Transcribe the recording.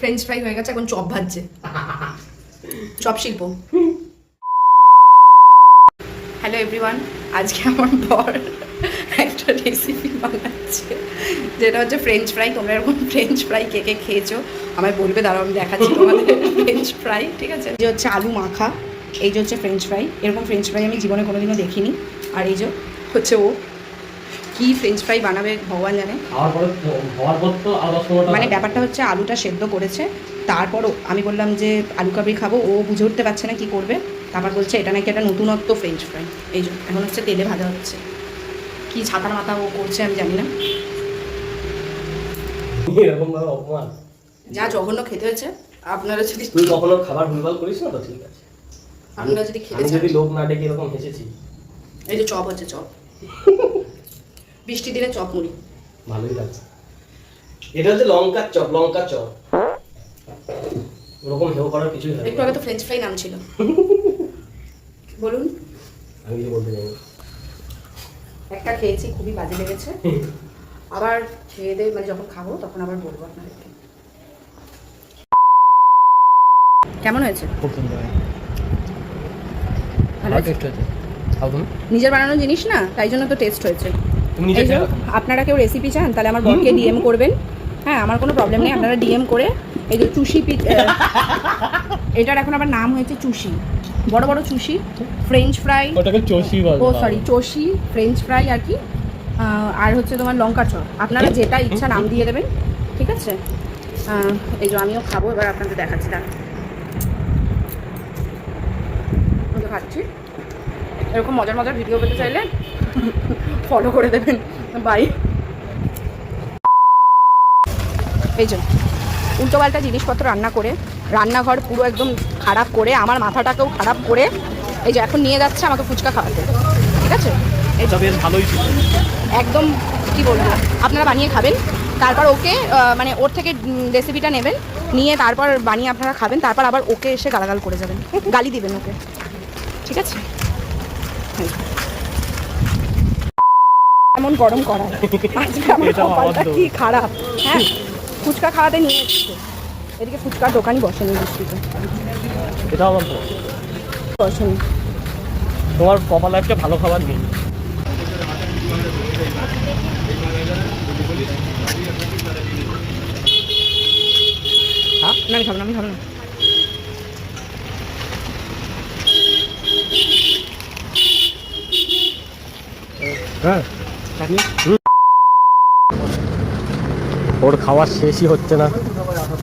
French fry হয়ে গেছে, এখন চপ ভাজছে, চপ শিল্প। হ্যালো এভরিওয়ান, আজকে আমার বর একটা রেসিপি বানাচ্ছে, যেটা হচ্ছে ফ্রেঞ্চ ফ্রাই। তোমরা এরকম ফ্রেঞ্চ ফ্রাই কে কে খেয়েছো আমায় বলবে, দাঁড়াও আমি দেখাচ্ছি তোমাদের ফ্রেঞ্চ ফ্রাই, ঠিক আছে? যে হচ্ছে আলু মাখা, এই যে হচ্ছে ফ্রেঞ্চ ফ্রাই। এরকম ফ্রেঞ্চ ফ্রাই আমি জীবনে কোনোদিনও দেখিনি। আর এই যে হচ্ছে ও কি ফ্রেঞ্চ ফ্রাই বানাবে ভগবান জানে। মানে ব্যাপারটা হচ্ছে আলুটা সেদ্ধ করেছে, তারপরও আমি বললাম যে আলু কাবলি খাবো, ও বুঝে উঠতে পারছে না কি করবে। তারপর বলছে এটা নাকি একটা নতুনত্ব ফ্রেঞ্চ ফ্রাই। এই যে এখন হচ্ছে তেলে ভাজা হচ্ছে, কি ছাতার মাথা ও করছে আমি জানি না। যা জঘন্য খেতে হয়েছে। আপনারা যদি তুই কখনো খাবার ভুলভাল করিস না তো, ঠিক আছে? আপনারা যদি খেতে চান, যদি লোক না ডেকে এরকম হেসেছি। এই যে চপ হচ্ছে, চপ বৃষ্টির দিনে চপ মুড়ি ভালোই লাগছে। এটা হচ্ছে লঙ্কার চপ, লঙ্কার চপ। ওরকম হেও করার কিছুই হয় না। একটু আগে তো ফ্রেঞ্চ ফ্রাই নাম ছিল। বলুন। আমি কিছু বলতে চাই না। একটা খেয়েছি, খুবই বাজে লেগেছে। আবার খেয়ে দিয়ে মানে যখন খাবো তখন আবার বলবো আপনাদেরকে কেমন হয়েছে। খুব সুন্দর, ভালো ভালো টেস্ট হয়েছে। খাও তুমি। নিজের বানানো জিনিস না, তাই জন্য তো টেস্ট হয়েছে। তুমি নিজে এই যে খেয়ে দেখো। আপনারা কেউ রেসিপি চান তাহলে আমার বরকে ডিএম করবেন। হ্যাঁ, আমার কোনো প্রবলেম নেই, আপনারা ডিএম করে এই যে চুষি এটার এখন আবার নাম হয়েছে চুষি, বড় বড় চুষি ফ্রেঞ্চ ফ্রাই। ওটাকে চষি বলে। ও সরি, চষি ফ্রেঞ্চ ফ্রাই আর কি। আর হচ্ছে তোমার লঙ্কা চপ, আপনারা যেটা ইচ্ছা নাম দিয়ে দেবেন, ঠিক আছে? এই যে আমিও খাবো, এবার আপনাদের দেখাচ্ছি। আমি খাচ্ছি। এরকম মজার মজার ভিডিও পেতে চাইলে ফলো করে দেবেন। বাই। এই যে উল্টোপাল্টা জিনিসপত্র রান্না করে, রান্নাঘর পুরো একদম খারাপ করে, আমার মাথাটাকেও খারাপ করে, এই যে এখন নিয়ে যাচ্ছে আমাকে ফুচকা খাওয়াতে, ঠিক আছে? এটা বেশ ভালোই ছিল। একদম কি বলবো, আপনারা বানিয়ে খাবেন, তারপর ওকে মানে ওর থেকে রেসিপিটা নেবেন, নিয়ে তারপর বানিয়ে আপনারা খাবেন, তারপর আবার ওকে এসে গালাগাল করে যাবেন, গালি দিবেন ওকে, ঠিক আছে? এমন গরম করা আজকে আমার কপালটা কি খারাপ। হ্যাঁ, ফুচকা খাওয়াতে নিয়ে এসছে, এদিকে ফুচকার দোকানই বসেনি বৃষ্টিতে, এটাও আমার তো। বসেনি। তোমার কপাল লাইফটা ভালো খাবার নেই। হ্যাঁ, না আমি খাবো না, আমি খাবো না। হ্যাঁ, ওর খাওয়ার শেষই হচ্ছে না।